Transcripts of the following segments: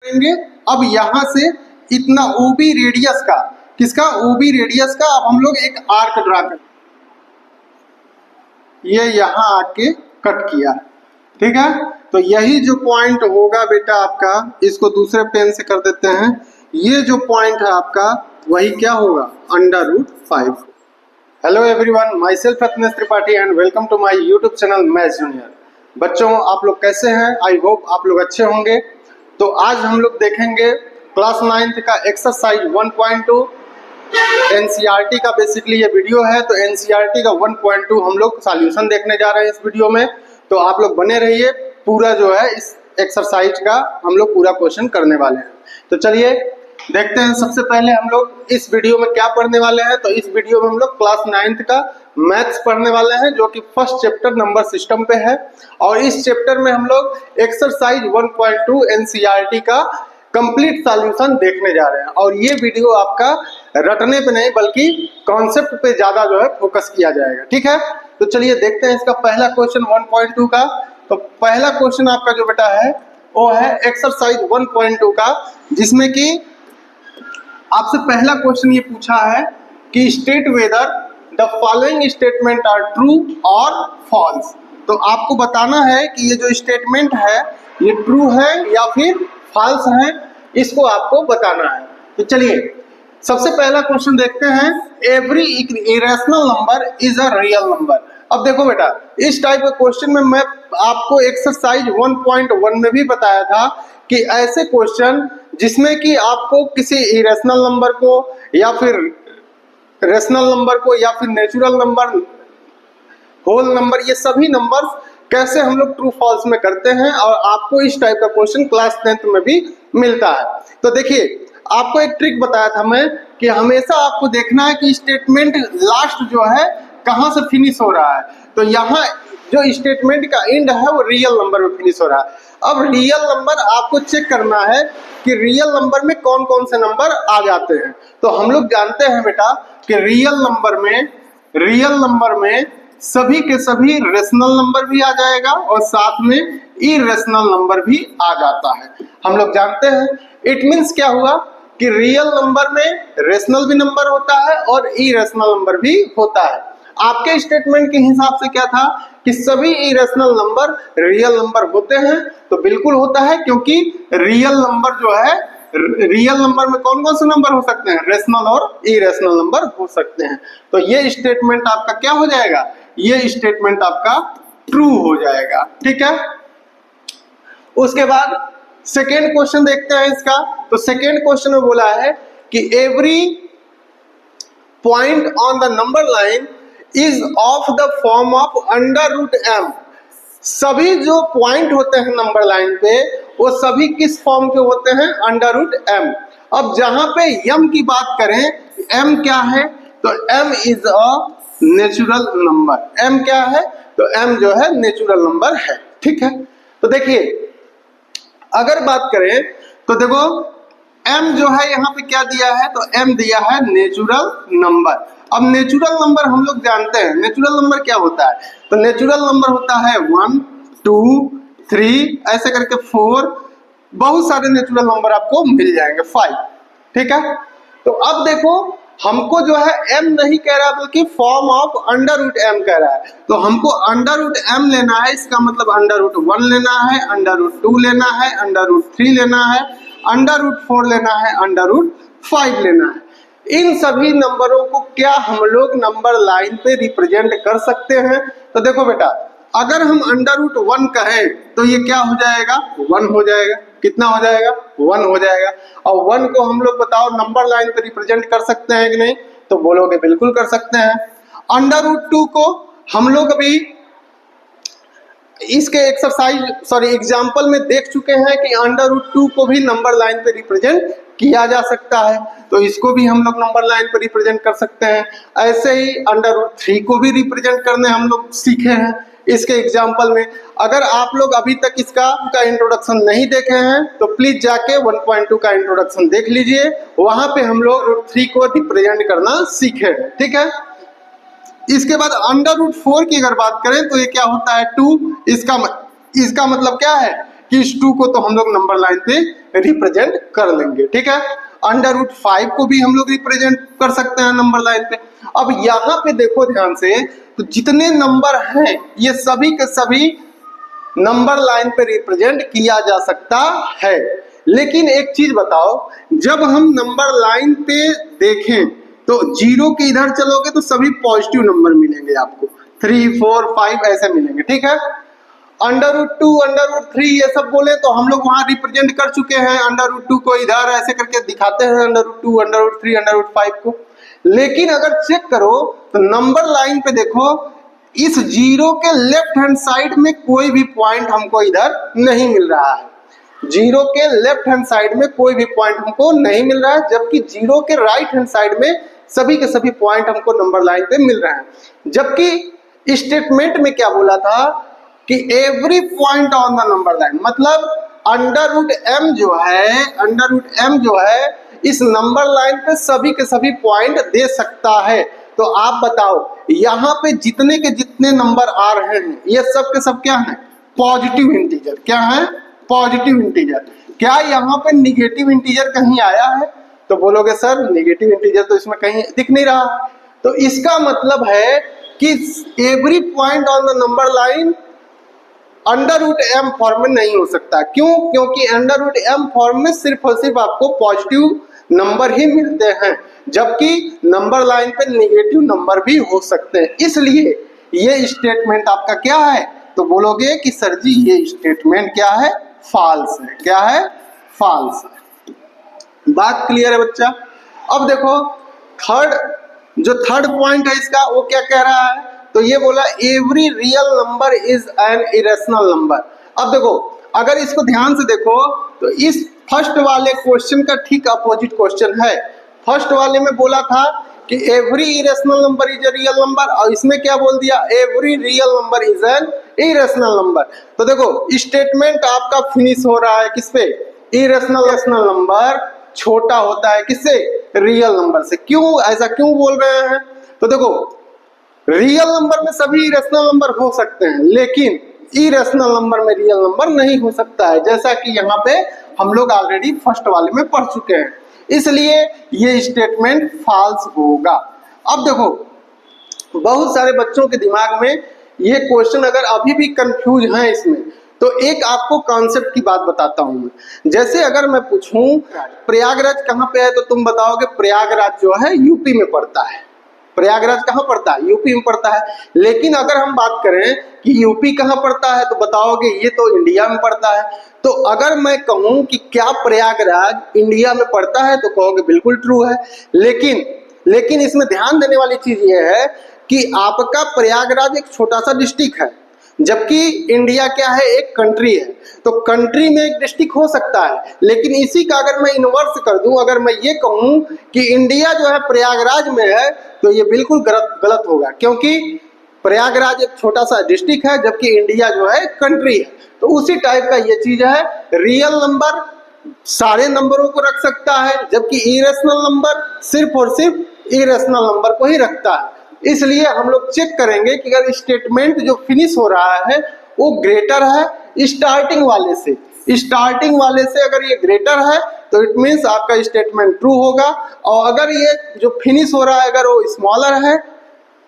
करेंगे। अब यहाँ से इतना ओबी रेडियस का, किसका, ओबी रेडियस का, अब हम लोग एक आर्क ड्रा करें। ये यहाँ आके कट किया, ठीक है। तो यही जो पॉइंट होगा बेटा आपका, इसको दूसरे पेन से कर देते हैं। ये जो पॉइंट है आपका वही क्या होगा, √5। Hello everyone, myself Ratnesh Tripathi and welcome to my YouTube channel maths junior. बच्चों आप लोग कैसे हैं? आई होप आप लोग अच्छे होंगे। तो आज हम लोग देखेंगे क्लास 9th का एक्सरसाइज 1.2 एनसीईआरटी का। बेसिकली ये वीडियो है, तो एनसीईआरटी का 1.2 हम लोग सॉल्यूशन देखने जा रहे हैं इस वीडियो में। तो आप लोग बने रहिए, पूरा जो है इस एक्सरसाइज का हम लोग पूरा क्वेश्चन करने वाले हैं। तो चलिए देखते हैं। सबसे पहले हम लोग इस वीडियो में क्या पढ़ने वाले हैं, तो इस वीडियो में हम लोग क्लास 9th का मैथ्स पढ़ने वाले हैं, जो कि फर्स्ट चैप्टर नंबर सिस्टम पे है। और इस चैप्टर में हम लोग एक्सरसाइज 1.2 एनसीईआरटी का कंप्लीट सॉल्यूशन देखने जा रहे हैं। और ये वीडियो आपका रटने पे नहीं बल्कि कॉन्सेप्ट पे ज्यादा जो है फोकस किया जाएगा, ठीक है। तो चलिए देखते हैं इसका पहला क्वेश्चन 1.2 का। तो पहला क्वेश्चन आपका जो बेटा है वो है एक्सरसाइज 1.2 का, जिसमें कि आपसे पहला क्वेश्चन ये पूछा है कि state whether the following statement are true और फॉल्स। तो आपको बताना है कि ये जो स्टेटमेंट है ये ट्रू है या फिर फॉल्स है, इसको आपको बताना है। तो चलिए सबसे पहला क्वेश्चन देखते हैं। Every irrational number is a real number. अब देखो बेटा, इस टाइप के क्वेश्चन में मैं आपको एक्सरसाइज 1.1 में भी बताया था कि ऐसे क्वेश्चन जिसमें कि आपको किसी इरेशनल नंबर को या फिर रेशनल नंबर को या फिर नेचुरल नंबर, होल नंबर, ये सभी नंबर कैसे हम लोग ट्रू फॉल्स में करते हैं, और आपको इस टाइप का क्वेश्चन क्लास 10th में भी मिलता है। तो देखिए आपको एक ट्रिक बताया था मैं कि हमेशा आपको देखना है कि स्टेटमेंट लास्ट जो है कहाँ से फिनिश हो रहा है। तो यहाँ जो स्टेटमेंट का एंड है वो रियल नंबर में फिनिश हो रहा है। अब रियल नंबर आपको चेक करना है कि रियल नंबर में कौन कौन से नंबर आ जाते हैं। तो हम लोग जानते हैं बेटा कि रियल नंबर में सभी के सभी रेशनल नंबर भी आ जाएगा और साथ में इरेशनल नंबर भी आ जाता है, हम लोग जानते हैं। इट मीन्स क्या हुआ कि रियल नंबर में रेशनल भी नंबर होता है और इरेशनल नंबर भी होता है। आपके स्टेटमेंट के हिसाब से क्या था कि सभी इरेशनल नंबर रियल नंबर होते हैं, तो बिल्कुल होता है, क्योंकि रियल नंबर जो है, रियल नंबर में कौन कौन से नंबर हो सकते हैं, रेशनल और इरेशनल नंबर हो सकते हैं। तो ये स्टेटमेंट आपका क्या हो जाएगा, ये स्टेटमेंट आपका ट्रू हो जाएगा, ठीक है। उसके बाद सेकेंड क्वेश्चन देखते हैं इसका। तो सेकेंड क्वेश्चन में बोला है कि every point on the number line is of the form of √m। सभी जो पॉइंट होते हैं नंबर लाइन पे वो सभी किस फॉर्म के होते हैं, √m। अब जहां पे m की बात करें, m क्या है, तो m is a natural number. m क्या है, तो m जो है नेचुरल नंबर है, ठीक है। तो देखिए अगर बात करें तो देखो m जो है यहाँ पे क्या दिया है, तो m दिया है नेचुरल नंबर। अब नेचुरल नंबर हम लोग जानते हैं, नेचुरल नंबर क्या होता है, तो नेचुरल नंबर होता है 1 2 3 ऐसे करके 4, बहुत सारे नेचुरल नंबर आपको मिल जाएंगे, 5, ठीक है। तो अब देखो हमको जो है m नहीं कह रहा बल्कि फॉर्म ऑफ √m कह रहा है। तो हमको √m लेना है, इसका मतलब √1 लेना है, √2 लेना है, √3 लेना है, √4 लेना है, √5 लेना है। इन सभी नंबरों को क्या हम लोग नंबर लाइन पे रिप्रेजेंट कर सकते हैं। तो देखो बेटा, अगर हम √1 कहें तो ये क्या हो जाएगा, 1 हो जाएगा। कितना हो जाएगा, 1 हो जाएगा। और 1 को हम लोग बताओ नंबर लाइन पे रिप्रेजेंट कर सकते हैं कि नहीं, तो बोलोगे बिल्कुल कर सकते हैं। √2 को हम लोग अभी इसके एग्जाम्पल में देख चुके हैं कि √2 को भी नंबर लाइन पे रिप्रेजेंट किया जा सकता है, तो इसको भी हम लोग नंबर लाइन पे रिप्रेजेंट कर सकते हैं। ऐसे ही √3 को भी रिप्रेजेंट करने हम लोग सीखे हैं इसके एग्जाम्पल में। अगर आप लोग अभी तक इसका इंट्रोडक्शन नहीं देखे हैं तो प्लीज जाके 1.2 का इंट्रोडक्शन देख लीजिए, वहां पे हम लोग √3 को रिप्रेजेंट करना सीखे हैं, ठीक है। इसके बाद √4 की अगर बात करें तो ये क्या होता है, 2। इसका मतलब क्या है कि इस 2 को तो हम लोग नंबर लाइन पे रिप्रेजेंट कर लेंगे, ठीक है। √5 को भी हम लोग रिप्रेजेंट कर सकते हैं नंबर लाइन पे। अब यहाँ पे देखो ध्यान से, तो जितने नंबर हैं ये सभी के सभी नंबर लाइन पे रिप्रेजेंट किया जा सकता है। लेकिन एक चीज बताओ, जब हम नंबर लाइन पे देखें तो 0 के इधर चलोगे तो सभी पॉजिटिव नंबर मिलेंगे आपको, 3, 4, 5 ऐसे मिलेंगे, ठीक है। √2, √3 ये सब बोले तो हम लोग वहां रिप्रेजेंट कर चुके हैं, √2 को इधर ऐसे करके दिखाते हैं, √2, √3, √5 को। लेकिन अगर चेक करो तो नंबर लाइन पे देखो, इस 0 के लेफ्ट हैंड साइड में कोई भी पॉइंट हमको इधर नहीं मिल रहा है। 0 के लेफ्ट हैंड साइड में कोई भी पॉइंट हमको नहीं मिल रहा है, जबकि 0 के राइट हैंड साइड में सभी के सभी पॉइंट हमको नंबर लाइन पे मिल रहे हैं। जबकि स्टेटमेंट में क्या बोला था कि every point on the number line, मतलब √m जो है इस नंबर लाइन पे सभी के सभी पॉइंट दे सकता है। तो आप बताओ यहाँ पे जितने के जितने नंबर आ रहे हैं ये सब के सब क्या है? Positive integer. क्या है? Positive integer. क्या यहाँ पे निगेटिव इंटीजर कहीं आया है? तो बोलोगे सर नेगेटिव इंटीजर तो इसमें कहीं दिख नहीं रहा है। तो इसका मतलब है कि every point on the number line √m form में नहीं हो सकता। क्यों? क्योंकि √m फॉर्म में सिर्फ और सिर्फ आपको पॉजिटिव नंबर ही मिलते हैं, जबकि नंबर लाइन पे नेगेटिव नंबर भी हो सकते हैं। इसलिए ये स्टेटमेंट आपका क्या है? तो बोलोगे कि सर जी ये स्टेटमेंट क्या है? फॉल्स है। क्या है? फॉल्स है। बात क्लियर है बच्चा? अब देखो थर्ड पॉइंट है इसका, वो क्या कह रहा है? तो ये बोला every real number is an irrational number. अब देखो अगर इसको ध्यान से देखो तो इस फर्स्ट वाले क्वेश्चन का ठीक अपोजिट क्वेश्चन है। फर्स्ट वाले में बोला था कि every irrational number is a real number, और इसमें क्या बोल दिया? Every real number is an irrational number. तो देखो स्टेटमेंट आपका फिनिश हो रहा है किस पे? इरेशनल नंबर छोटा होता है किससे? रियल नंबर से। क्यों ऐसा क्यों बोल रहे हैं? तो देखो रियल नंबर में सभी इरेशनल नंबर हो सकते हैं, लेकिन इरेशनल नंबर में रियल नंबर नहीं हो सकता है, जैसा कि यहाँ पे हम लोग ऑलरेडी फर्स्ट वाले में पढ़ चुके हैं। इसलिए ये स्टेटमेंट फॉल्स होगा। अब देखो बहुत सारे बच्चों के दिमाग में ये क्वेश्चन अगर अभी भी कंफ्यूज है इसमें, तो एक आपको कॉन्सेप्ट की बात बताता हूं मैं। जैसे अगर मैं पूछूं प्रयागराज कहाँ पे है, तो तुम बताओगे प्रयागराज जो है यूपी में पड़ता है। प्रयागराज कहाँ पड़ता है? यूपी में पड़ता है। लेकिन अगर हम बात करें कि यूपी कहाँ पड़ता है, तो बताओगे ये तो इंडिया में पड़ता है। तो अगर मैं कहूँ कि क्या प्रयागराज इंडिया में पड़ता है, तो कहोगे बिल्कुल ट्रू है। लेकिन इसमें ध्यान देने वाली चीज ये है कि आपका प्रयागराज एक छोटा सा डिस्ट्रिक्ट है, जबकि इंडिया क्या है? एक कंट्री है। तो कंट्री में एक डिस्ट्रिक्ट हो सकता है, लेकिन इसी का अगर मैं इन्वर्स कर दूं, अगर मैं ये कहूं कि इंडिया जो है प्रयागराज में है, तो ये बिल्कुल गलत होगा, क्योंकि प्रयागराज एक छोटा सा डिस्ट्रिक्ट है, जबकि इंडिया जो है कंट्री है। तो उसी टाइप का ये चीज है। रियल नंबर सारे नंबरों को रख सकता है, जबकि इरेशनल नंबर सिर्फ और सिर्फ इरेशनल नंबर को ही रखता है। इसलिए हम लोग चेक करेंगे कि अगर स्टेटमेंट जो फिनिश हो रहा है वो ग्रेटर है स्टार्टिंग वाले से। स्टार्टिंग वाले से अगर ये ग्रेटर है तो इट मीन्स आपका स्टेटमेंट ट्रू होगा, और अगर ये जो फिनिश हो रहा है अगर वो स्मॉलर है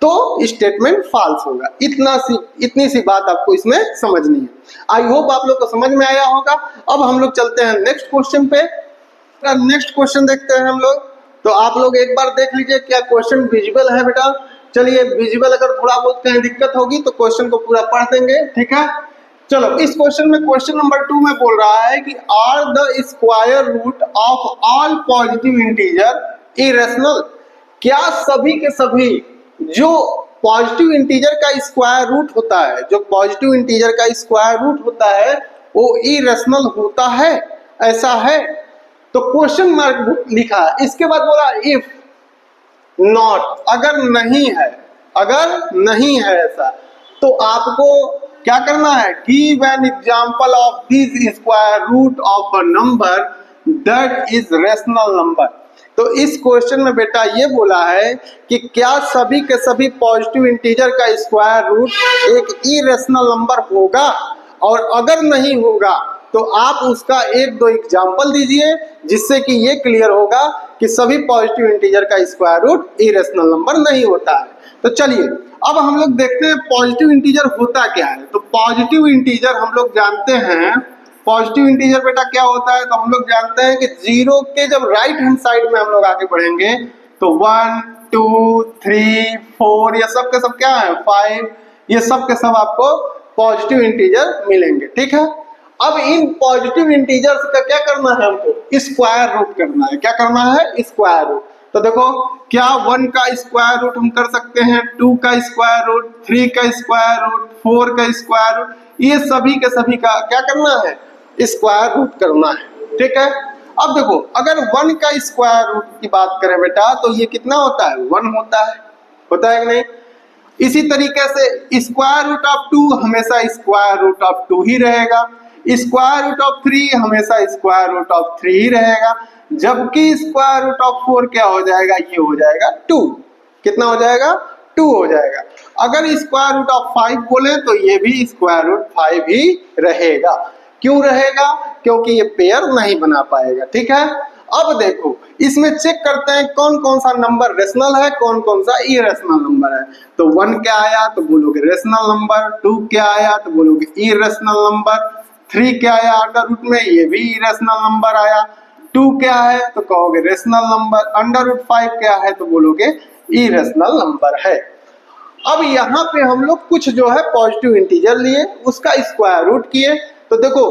तो स्टेटमेंट फॉल्स होगा। इतनी सी बात आपको इसमें समझनी है। आई होप आप लोग को समझ में आया होगा। अब हम लोग चलते हैं नेक्स्ट क्वेश्चन पे। नेक्स्ट क्वेश्चन देखते हैं हम लोग। तो आप लोग एक बार देख लीजिए क्या क्वेश्चन विजुअल है बेटा। चलिए विजुअल अगर थोड़ा बहुत कहीं दिक्कत होगी तो क्वेश्चन को पूरा पढ़ देंगे, ठीक है। चलो इस क्वेश्चन में क्वेश्चन नंबर 2 में बोल रहा है कि are the square root of all positive integer irrational. क्या सभी के सभी जो पॉजिटिव इंटीजर का स्क्वायर रूट होता है, जो पॉजिटिव इंटीजर का स्क्वायर रूट होता है वो इरेशनल होता है? ऐसा है तो क्वेश्चन मार्क लिखा है। इसके बाद बोला इफ नॉट, अगर नहीं है ऐसा, तो आपको क्या करना है? Give an example of this square root of a number that is rational number. तो इस क्वेश्चन में बेटा ये बोला है कि क्या सभी के सभी पॉजिटिव इंटीजर का स्क्वायर रूट एक इरेशनल नंबर होगा, और अगर नहीं होगा तो आप उसका एक दो एग्जाम्पल दीजिए जिससे कि ये क्लियर होगा कि सभी पॉजिटिव इंटीजर का स्क्वायर रूट इरेशनल नंबर नहीं होता है। तो चलिए अब हम लोग देखते हैं पॉजिटिव इंटीजर होता क्या है। तो पॉजिटिव इंटीजर हम लोग जानते हैं, पॉजिटिव इंटीजर बेटा क्या होता है, तो हम लोग जानते हैं कि जीरो के जब राइट हैंड साइड में हम लोग आगे बढ़ेंगे तो 1 2 3 4 ये सब के सब क्या है 5, ये सब के सब आपको पॉजिटिव इंटीजर मिलेंगे। ठीक है, अब इन पॉजिटिव इंटीजर्स का क्या करना है, हमको स्क्वायर रूट करना है। क्या करना है, स्क्वायर रूट। तो देखो क्या 1 का स्क्वायर रूट हम कर सकते हैं, 2 का स्क्वायर रूट, 3 का स्क्वायर रूट, 4 का स्क्वायर रूट, ये सभी के सभी का क्या करना है, स्क्वायर रूट करना है। ठीक है, अब देखो अगर 1 का स्क्वायर रूट की बात करें बेटा तो ये कितना होता है, 1 होता है कि नहीं। इसी तरीके से स्क्वायर रूट ऑफ 2 हमेशा स्क्वायर रूट ऑफ 2 ही रहेगा, स्क्वायर रूट ऑफ 3 हमेशा स्क्वायर रूट ऑफ 3 ही रहेगा, जबकि स्क्वायर रूट ऑफ 4 क्या हो जाएगा, ये हो जाएगा 2। कितना हो जाएगा, 2 हो जाएगा। अगर स्क्वायर रूट ऑफ 5 बोले तो ये भी स्क्वायर रूट 5 ही रहेगा। क्यों रहेगा, क्योंकि ये पेयर नहीं बना पाएगा। ठीक है, अब देखो इसमें चेक करते हैं कौन कौन सा नंबर रेशनल है, कौन कौन सा इरेशनल नंबर है। तो 1 क्या आया तो बोलोगे रेशनल नंबर, 2 क्या आया तो बोलोगे इरेशनल नंबर, 3 क्या आया अंडर रूट में, ये भी इरेशनल नंबर आया, 2 क्या है तो कहोगे रेशनल नंबर, अंडर रूट 5 क्या है तो बोलोगे इरेशनल नंबर है। अब यहाँ पे हम लोग कुछ जो है पॉजिटिव इंटीजर लिए, उसका स्क्वायर रूट किए, तो देखो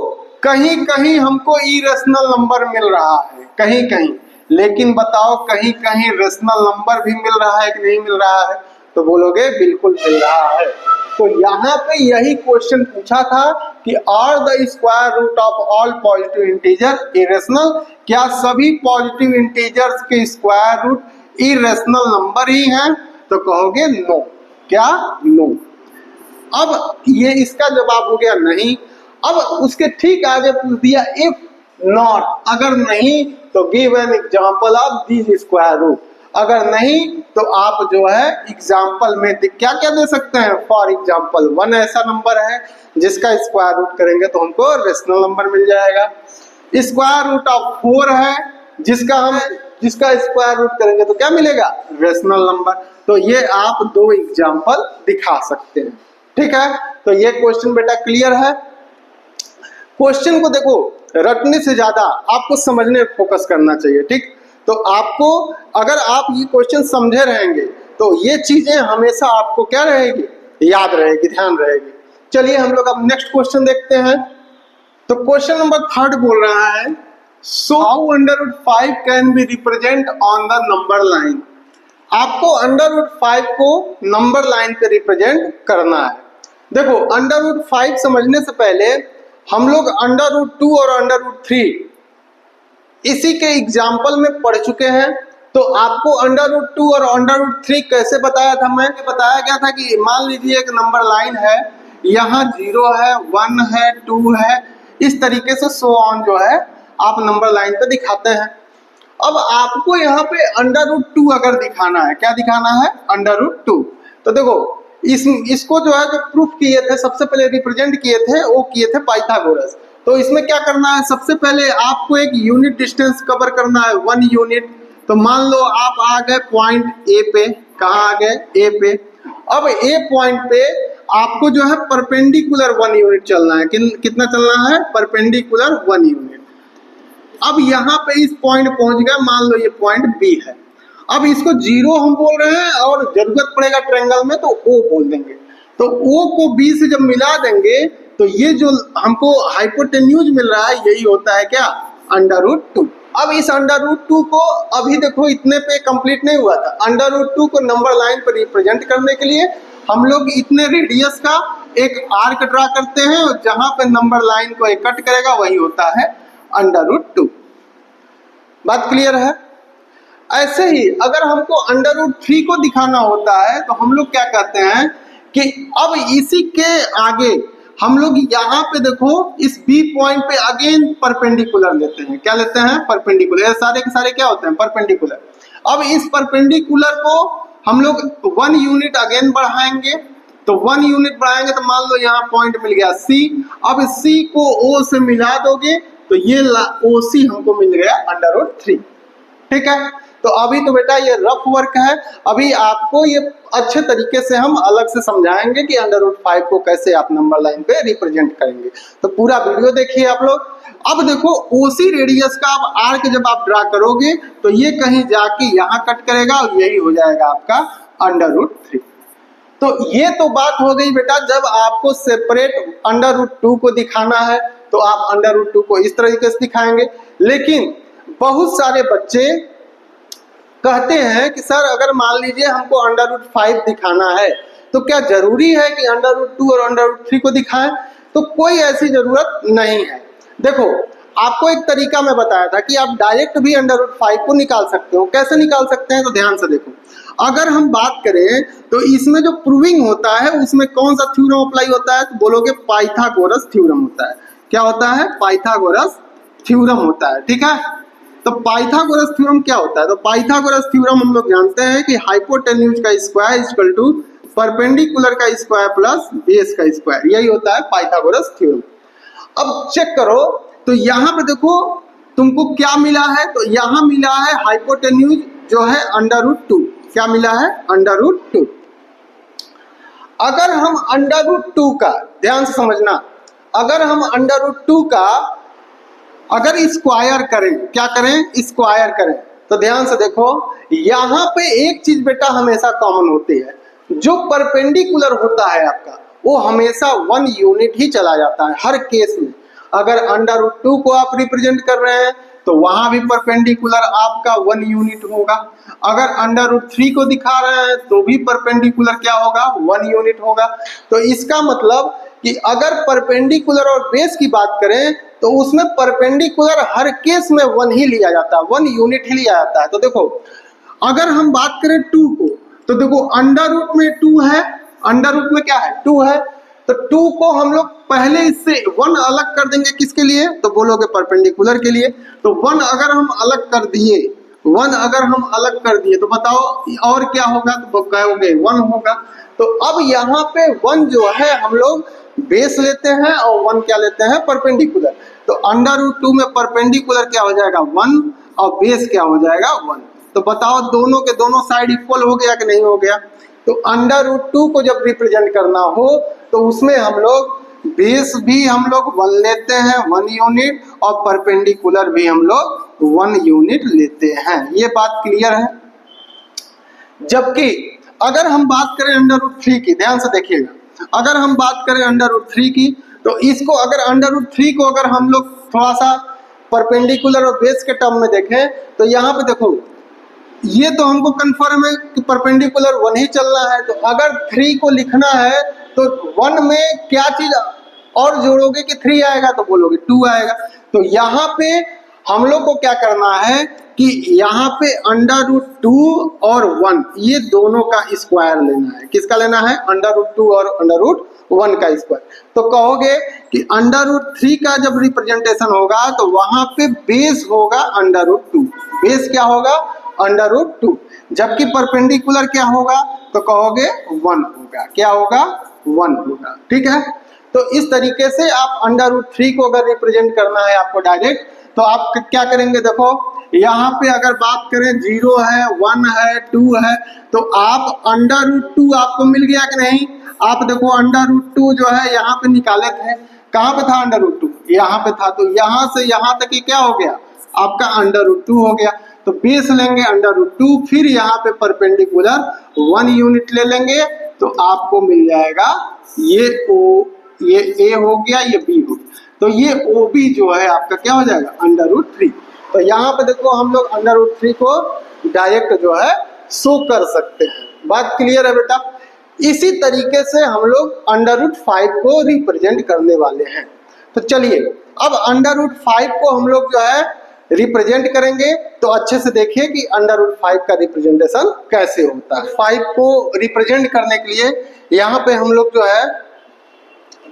कहीं कहीं हमको इरेशनल नंबर मिल रहा है, कहीं कहीं, लेकिन बताओ कहीं कहीं रेशनल नंबर भी मिल रहा है कि नहीं मिल रहा है, तो बोलोगे बिल्कुल मिल रहा है। तो यहाँ पे यही क्वेश्चन पूछा था कि are the square root of all positive integer irrational, क्या सभी पॉजिटिव इंटीजर्स के स्क्वायर रूट इरेशनल नंबर ही हैं, तो कहोगे नो। क्या, नो। अब ये इसका जवाब हो गया नहीं। अब उसके ठीक आगे पूछ दिया इफ नॉट, अगर नहीं तो give an example of this square root, अगर नहीं तो आप जो है एग्जांपल में क्या क्या दे सकते हैं। फॉर एग्जांपल 1 ऐसा नंबर है जिसका स्क्वायर रूट करेंगे तो हमको रेशनल नंबर मिल जाएगा। स्क्वायर रूट ऑफ 4 है जिसका स्क्वायर रूट करेंगे तो क्या मिलेगा, रेशनल नंबर। तो ये आप 2 एग्जांपल दिखा सकते हैं। ठीक है, तो ये क्वेश्चन बेटा क्लियर है। क्वेश्चन को देखो रटने से ज्यादा आपको समझने पे फोकस करना चाहिए। ठीक, तो आपको अगर आप ये क्वेश्चन समझे रहेंगे तो ये चीजें हमेशा आपको क्या रहेगी, याद रहेगी, ध्यान रहेगी। चलिए हम लोग अब नेक्स्ट क्वेश्चन देखते हैं। तो क्वेश्चन नंबर 3 बोल रहा है so how under root 5 can be represent on the number line. आपको अंडर रूट 5 को नंबर लाइन पे रिप्रेजेंट करना है। देखो अंडर रूट 5 समझने से पहले हम लोग अंडर रूट 2 और अंडर रूट 3 इसी के एग्जाम्पल में पढ़ चुके हैं। तो आपको अंडर रूट 2 और अंडर रूट 3 कैसे बताया था, मैं बताया गया था कि मान लीजिए एक नंबर लाइन है, यहाँ 0 है, 1 है, 2 है, इस तरीके से सो ऑन जो है आप नंबर लाइन पे दिखाते हैं। अब आपको यहाँ पे अंडर रूट 2 अगर दिखाना है, क्या दिखाना है, अंडर रूट 2। तो देखो इसको जो है जो प्रूफ किए थे, सबसे पहले रिप्रेजेंट किए थे, वो किए थे पाइथागोरस। तो इसमें क्या करना है, सबसे पहले आपको एक यूनिट डिस्टेंस कवर करना है, 1 यूनिट। तो मान लो आप आ गए पॉइंट ए पे, कहाँ आ गए, ए पे। अब ए पॉइंट पे आपको जो है परपेंडिकुलर 1 यूनिट चलना है। कितना चलना है, परपेंडिकुलर 1 यूनिट। अब यहाँ पे इस पॉइंट पहुंच गया, मान लो ये पॉइंट बी है। अब इसको 0 हम बोल रहे हैं और जरूरत पड़ेगा ट्रायंगल में तो ओ बोल देंगे। तो ओ को बी से जब मिला देंगे तो ये जो हमको हाइपोटेन्यूज मिल रहा है यही होता है क्या, अंडर रूट 2। अब इस अंडर रूट 2 को अभी देखो इतने पे कंप्लीट नहीं हुआ था। अंडर रूट 2 को नंबर लाइन पर रिप्रेजेंट करने के लिए हम लोग इतने रेडियस का एक आर्क ड्रा करते हैं और जहां पे नंबर लाइन को एक कट करेगा वही होता है अंडर रूट 2। बात क्लियर है। ऐसे ही अगर हमको अंडर रूट 3 को दिखाना होता है तो हम लोग क्या कहते हैं कि अब इसी के आगे हम लोग यहाँ पे देखो इस बी पॉइंट पे अगेन परपेंडिकुलर लेते हैं। क्या लेते हैं, परपेंडिकुलर। सारे के सारे क्या होते हैं, परपेंडिकुलर। अब इस परपेंडिकुलर को हम लोग 1 यूनिट अगेन बढ़ाएंगे तो 1 यूनिट बढ़ाएंगे तो मान लो यहाँ पॉइंट मिल गया C। अब C को O से मिला दोगे तो ये OC हमको मिल गया √3। ठीक है, तो अभी तो बेटा ये रफ वर्क है, अभी आपको ये अच्छे तरीके से हम अलग से समझाएंगे कि √5 को कैसे आप नंबर लाइन पे रिप्रेजेंट करेंगे। तो पूरा वीडियो देखिए आप लोग। अब देखो OC रेडियस का अब आर्क जब आप ड्रा करोगे तो ये कहीं जाके यहाँ कट करेगा और यही हो जाएगा आपका √3। तो ये तो बात हो गई बेटा, जब आपको सेपरेट √2 को दिखाना है तो आप √2 को इस तरीके से दिखाएंगे। लेकिन बहुत सारे बच्चे कहते हैं कि सर अगर मान लीजिए हमको √5 दिखाना है तो क्या जरूरी है कि √2 और √3 को दिखाएं? तो कोई ऐसी जरूरत नहीं है। देखो आपको एक तरीका मैं बताया था कि आप डायरेक्ट भी √5 को निकाल सकते हो। कैसे निकाल सकते हैं? तो ध्यान से देखो, अगर हम बात करें तो इसमें जो प्रूविंग होता है उसमें कौन सा थ्योरम अप्लाई होता है? तो बोलोगे पाइथागोरस थ्योरम होता है। क्या होता है? पाइथागोरस थ्योरम होता है। ठीक है, तो पाइथागोरस थ्योरम क्या होता है? तो पाइथागोरस थ्योरम हम लोग जानते हैं कि हाइपोटेन्यूज का स्क्वायर इक्वल टू परपेंडिकुलर का स्क्वायर प्लस बेस का स्क्वायर, यही होता है पाइथागोरस थ्योरम। अब चेक करो तो यहाँ पे देखो तुमको क्या मिला है? तो यहाँ मिला है हाइपोटेन्यूज जो है √2। क्या मिला है? √2। अगर हम √2 का, ध्यान से समझना, अगर हम √2 का अगर स्क्वायर करें, क्या करें? स्क्वायर करें, तो ध्यान से देखो यहाँ पे एक चीज बेटा हमेशा कॉमन होती है, जो परपेंडिकुलर होता है आपका वो हमेशा 1 यूनिट ही चला जाता है हर केस में। अगर √2 को आप रिप्रेजेंट कर रहे हैं तो वहां भी परपेंडिकुलर आपका 1 यूनिट होगा। अगर √3 को दिखा रहे हैं तो भी परपेंडिकुलर क्या होगा? 1 यूनिट होगा। तो इसका मतलब कि अगर परपेंडिकुलर और बेस की बात करें तो उसमें परपेंडिकुलर हर केस में 1 ही लिया जाता है, 1 यूनिट ही लिया जाता है। तो देखो अगर हम बात करें 2 को, तो देखो √ में 2 है, √ में क्या है? 2 है। तो 2 को हम लोग पहले इससे 1 अलग कर देंगे, किसके लिए? तो बोलोगे परपेंडिकुलर के लिए। तो 1 अगर हम अलग कर दिए, 1 अगर हम अलग कर दिए तो बताओ और क्या होगा? तो कहोगे 1 होगा। तो अब यहाँ पे 1 जो है हम लोग बेस लेते हैं और 1 क्या लेते हैं? परपेंडिकुलर। तो √2 में परपेंडिकुलर क्या हो जाएगा? 1 और बेस क्या हो जाएगा? 1। तो बताओ दोनों के दोनों साइड इक्वल हो गया कि नहीं हो गया? तो √2 को जब रिप्रेजेंट करना हो तो उसमें हम लोग बेस भी हम लोग 1 लेते हैं, 1 यूनिट, और परपेंडिकुलर भी हम लोग 1 यूनिट लेते हैं। ये बात क्लियर है? जबकि अगर हम बात करें √3 की, ध्यान से देखिएगा, अगर हम बात करें √3 की तो इसको अगर √3 को अगर हम लोग थोड़ा सा परपेंडिकुलर और बेस के टर्म में देखें तो यहाँ पे देखो ये तो हमको कंफर्म है कि परपेंडिकुलर 1 ही चलना है। तो अगर 3 को लिखना है तो 1 में क्या चीज और जोड़ोगे कि 3 आएगा? तो बोलोगे 2 आएगा। तो यहाँ पे हम लोग को क्या करना है कि यहाँ पे √2 और 1 ये दोनों का स्क्वायर लेना है। किसका लेना है? √2 और √1 का स्क्वायर। तो कहोगे कि √3 का जब रिप्रेजेंटेशन होगा तो वहां पे बेस होगा √2, बेस क्या होगा? √2। जबकि परपेंडिकुलर क्या होगा? तो कहोगे 1 होगा। क्या होगा? 1 होगा। ठीक है, तो इस तरीके से आप √3 को अगर रिप्रेजेंट करना है आपको डायरेक्ट, तो आप क्या करेंगे? देखो यहाँ पे अगर बात करें 0 है, 1 है, 2 है, तो आप √2 आपको मिल गया कि नहीं? आप देखो √2 जो है यहाँ पे निकाले थे, कहाँ पे था √2? यहाँ पे था। तो यहाँ से यहाँ तक ये क्या हो गया? आपका √2 हो गया। तो बेस लेंगे √2, फिर यहाँ पे परपेंडिकुलर 1 यूनिट ले लेंगे तो आपको मिल जाएगा ये A हो गया, ये B हो गया। तो ये OB जो है आपका क्या हो जाएगा? √3। तो यहाँ पे देखो हम लोग √3 को डायरेक्ट जो है शो कर सकते हैं। बात क्लियर है बेटा? इसी तरीके से हम लोग √5 को रिप्रेजेंट करने वाले हैं। तो चलिए अब √5 को हम लोग जो है रिप्रेजेंट करेंगे, तो अच्छे से देखिए कि √5 का रिप्रेजेंटेशन कैसे होता है। 5 को रिप्रेजेंट करने के लिए यहाँ पे हम लोग जो है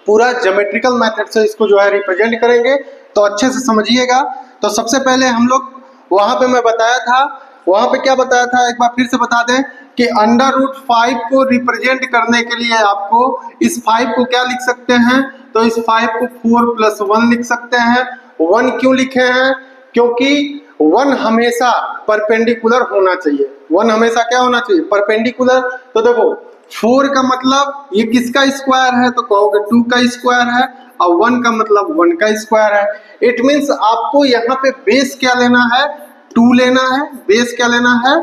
पूरा ज्योमेट्रिकल मेथड से इसको जो है रिप्रेजेंट करेंगे। तो अच्छे से समझिएगा। तो सबसे पहले हम लोग वहां पे मैं बताया था, वहां पे क्या बताया था एक बार फिर से बता दें कि √5 को रिप्रेजेंट करने के लिए आपको इस 5 को क्या लिख सकते हैं, तो इस 5 को 4 + 1 लिख सकते हैं। 1 क्यों लिखे हैं, क्योंकि 1 हमेशा परपेंडिकुलर होना चाहिए। 1 हमेशा क्या होना चाहिए, परपेंडिकुलर। तो देखो 4 का मतलब ये किसका स्क्वायर है, तो कहोगे 2 का स्क्वायर है, और 1 का मतलब 1 का स्क्वायर है। इट मीन्स आपको यहाँ पे बेस क्या लेना है, 2 लेना है। बेस क्या लेना है,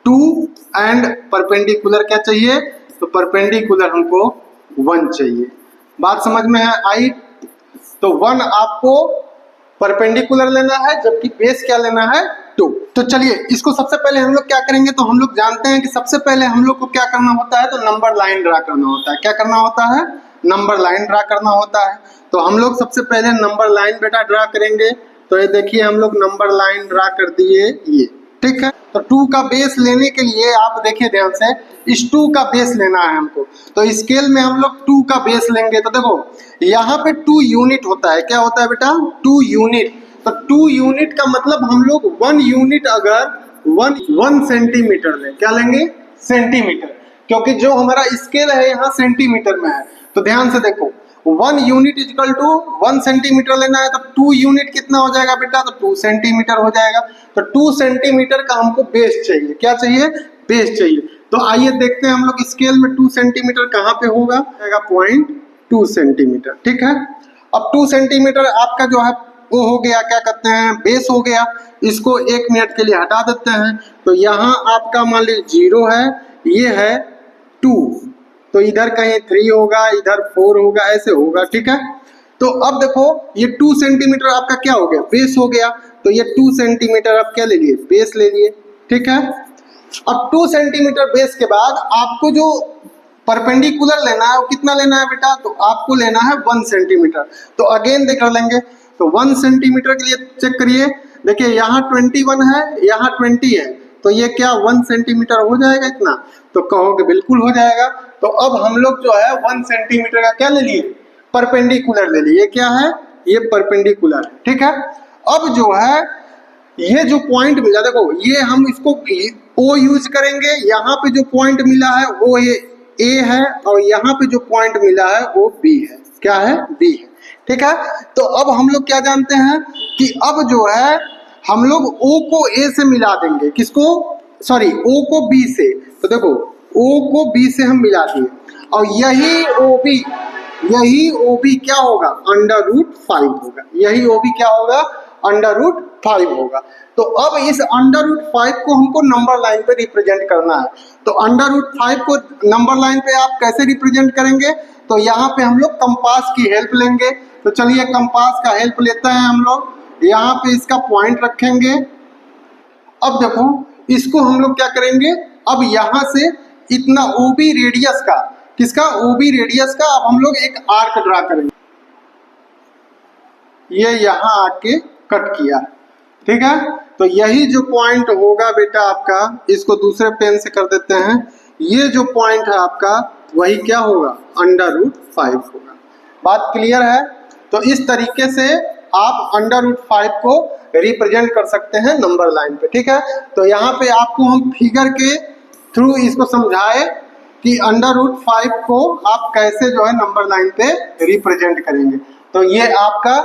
2, एंड परपेंडिकुलर क्या चाहिए, तो परपेंडिकुलर हमको 1 चाहिए। बात समझ में है आई। तो 1 आपको परपेंडिकुलर लेना है, जबकि बेस क्या लेना है, 2। तो चलिए इसको सबसे पहले हम लोग क्या करेंगे, तो हम लोग जानते हैं कि सबसे पहले हम लोग को क्या करना होता है, तो नंबर लाइन ड्रा करना होता है। क्या करना होता है, नंबर लाइन ड्रा करना होता है। तो हम लोग सबसे पहले नंबर लाइन बेटा ड्रा करेंगे। तो ये देखिए हम लोग नंबर लाइन ड्रा कर दिए ये, ठीक है। तो 2 का बेस लेने के लिए आप देखिए ध्यान से, इस 2 का बेस लेना है हमको। तो स्केल में हम लोग 2 का बेस लेंगे। तो देखो यहाँ पे 2 यूनिट होता है। क्या होता है बेटा, 2 यूनिट। तो 2 यूनिट का मतलब हम लोग 1 यूनिट अगर 1 सेंटीमीटर लें, क्या लेंगे, सेंटीमीटर, क्योंकि जो हमारा स्केल है यहाँ सेंटीमीटर में है। तो ध्यान से देखो 1 यूनिट इक्वल टू 1 सेंटीमीटर लेना है। तो 2 यूनिट कितना हो जाएगा बेटा, तो 2 सेंटीमीटर हो जाएगा। तो 2 सेंटीमीटर का हमको बेस चाहिए। क्या चाहिए, बेस चाहिए। तो आइए देखते हैं हम लोग स्केल में 2 सेंटीमीटर कहाँ पे होगा, 0.2 सेंटीमीटर, ठीक है। अब 2 सेंटीमीटर आपका जो है वो हो गया, क्या कहते हैं, बेस हो गया। इसको 1 मिनट के लिए हटा देते हैं। तो यहाँ आपका मान लीजिए 0 है, ये है 2, तो इधर कहीं 3 होगा, इधर 4 होगा, ऐसे होगा, ठीक है। तो अब देखो ये 2 सेंटीमीटर आपका क्या हो गया, बेस हो गया। तो ये 2 सेंटीमीटर आप क्या ले लिए, बेस ले लिए, ठीक है। अब 2 सेंटीमीटर बेस के बाद आपको जो परपेंडिकुलर लेना है वो कितना लेना है बेटा, तो आपको लेना है 1 सेंटीमीटर। तो अगेन देख लेंगे। तो 1 सेंटीमीटर के लिए चेक करिए, देखिए यहाँ 21 है, यहाँ 20 है, तो ये क्या 1 सेंटीमीटर हो जाएगा इतना, तो कहोगे बिल्कुल हो जाएगा। तो अब हम लोग जो है 1 सेंटीमीटर का क्या ले लिए, परपेंडिकुलर ले लिए। क्या है, ये परपेंडिकुलर है, ठीक है। अब जो है ये जो पॉइंट मिला, देखो ये हम इसको ओ यूज करेंगे। यहाँ पे जो पॉइंट मिला है वो ये ए है, और यहाँ पे जो पॉइंट मिला है वो बी है। क्या है, बी है, ठीक है। तो अब हम लोग क्या जानते हैं कि अब जो है हम लोग ओ को ए से मिला देंगे, किसको, सॉरी ओ को बी से। तो देखो ओ को बी से हम मिला दिए, और यही ओ बी क्या होगा, √5 होगा। यही ओ बी क्या होगा, √5 होगा। तो अब इस √5 को हमको नंबर लाइन पे रिप्रेजेंट करना है। तो √5 को नंबर लाइन पे आप कैसे रिप्रेजेंट करेंगे, तो यहाँ पे हम लोग कंपास की हेल्प लेंगे। तो चलिए कंपास का हेल्प लेते हैं हम लोग। यहाँ पे इसका पॉइंट रखेंगे। अब देखो इसको हम लोग क्या करेंगे, अब यहाँ से इतना ओबी रेडियस का, किसका, ओबी रेडियस का, अब हम लोग एक आर्क ड्रा करेंगे। ये यहाँ आके कट किया, ठीक है। तो यही जो पॉइंट होगा बेटा आपका, इसको दूसरे पेन से कर देते हैं। ये जो पॉइंट है आपका वही क्या होगा, √5 होगा। बात क्लियर है। तो इस तरीके से आप √5 को रिप्रेजेंट कर सकते हैं नंबर लाइन पे, ठीक है। तो यहाँ पे आपको हम फिगर के थ्रू इसको समझाए कि √5 को आप कैसे जो है नंबर लाइन पे रिप्रेजेंट करेंगे। तो ये आपका,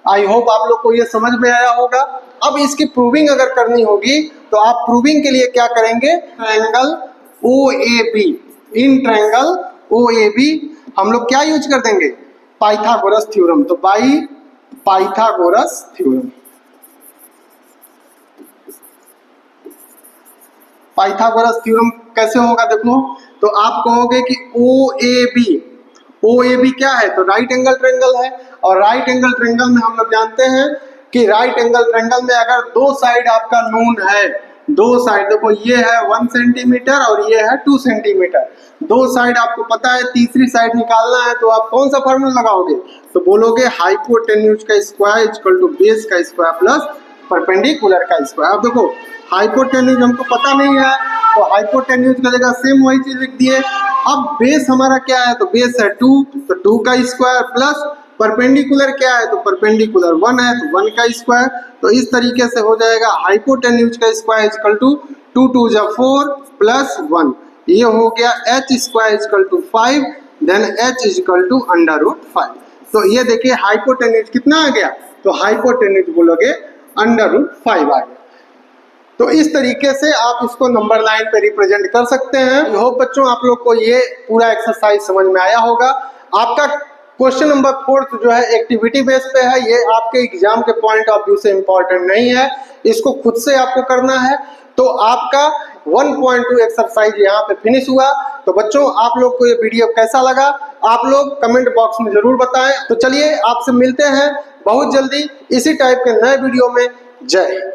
आई होप आप लोग को ये समझ में आया होगा। अब इसकी प्रूविंग अगर करनी होगी तो आप प्रूविंग के लिए क्या करेंगे, triangle OAB, in triangle OAB हम लोग क्या यूज कर देंगे, पाइथागोरस थ्योरम। तो by Pythagoras theorem, Pythagoras theorem कैसे होगा देखो। तो आप कहोगे कि OAB क्या है, तो राइट एंगल ट्रायंगल है। और राइट एंगल ट्रायंगल में हम लोग जानते हैं कि राइट एंगल ट्रायंगल में अगर दो साइड आपका नून है, दो साइड देखो ये है 1 सेंटीमीटर और ये है 2 सेंटीमीटर, दो साइड आपको पता है, तीसरी साइड निकालना है, तो आप कौन सा फॉर्मूला लगाओगे, तो बोलोगे हाइपोटेन्यूज का स्क्वायर इक्वल टू बेस का स्क्वायर प्लस परपेंडिकुलर का स्क्वायर। अब देखो हाइपोटेन्यूज हमको पता नहीं है, तो हाइपोटेन्यूज का जगह सेम वही चीज लिख दिए। अब बेस हमारा क्या है, तो बेस है 2, तो 2 का स्क्वायर प्लस परपेंडिकुलर क्या है, तो परपेंडिकुलर 1 है, तो 1 का स्क्वायर। तो इस तरीके से हो जाएगा हाइपोटेन्यूज का स्क्वायर इक्वल टू 2 2 जा 4 प्लस 1। ये हो गया h square equal to 5, then h equal to √5। तो ये देखिए हाइपोटेन्यूज कितना आ गया, तो हाइपोटेन्यूज बोलोगे √5 आ गया। तो इस तरीके से आप इसको नंबर लाइन पे रिप्रेजेंट कर सकते हैं। आई होप बच्चों आप लोग को ये पूरा एक्सरसाइज समझ में आया होगा। आपका क्वेश्चन नंबर 4 जो है एक्टिविटी बेस पे है, ये आपके एग्जाम के पॉइंट ऑफ व्यू से इंपॉर्टेंट नहीं है, इसको खुद से आपको करना है। तो आपका 1.2 एक्सरसाइज यहाँ पे फिनिश हुआ। तो बच्चों आप लोग को ये वीडियो कैसा लगा आप लोग कमेंट बॉक्स में जरूर बताएं। तो चलिए आपसे मिलते हैं बहुत जल्दी इसी टाइप के नए वीडियो में। जय हिंद।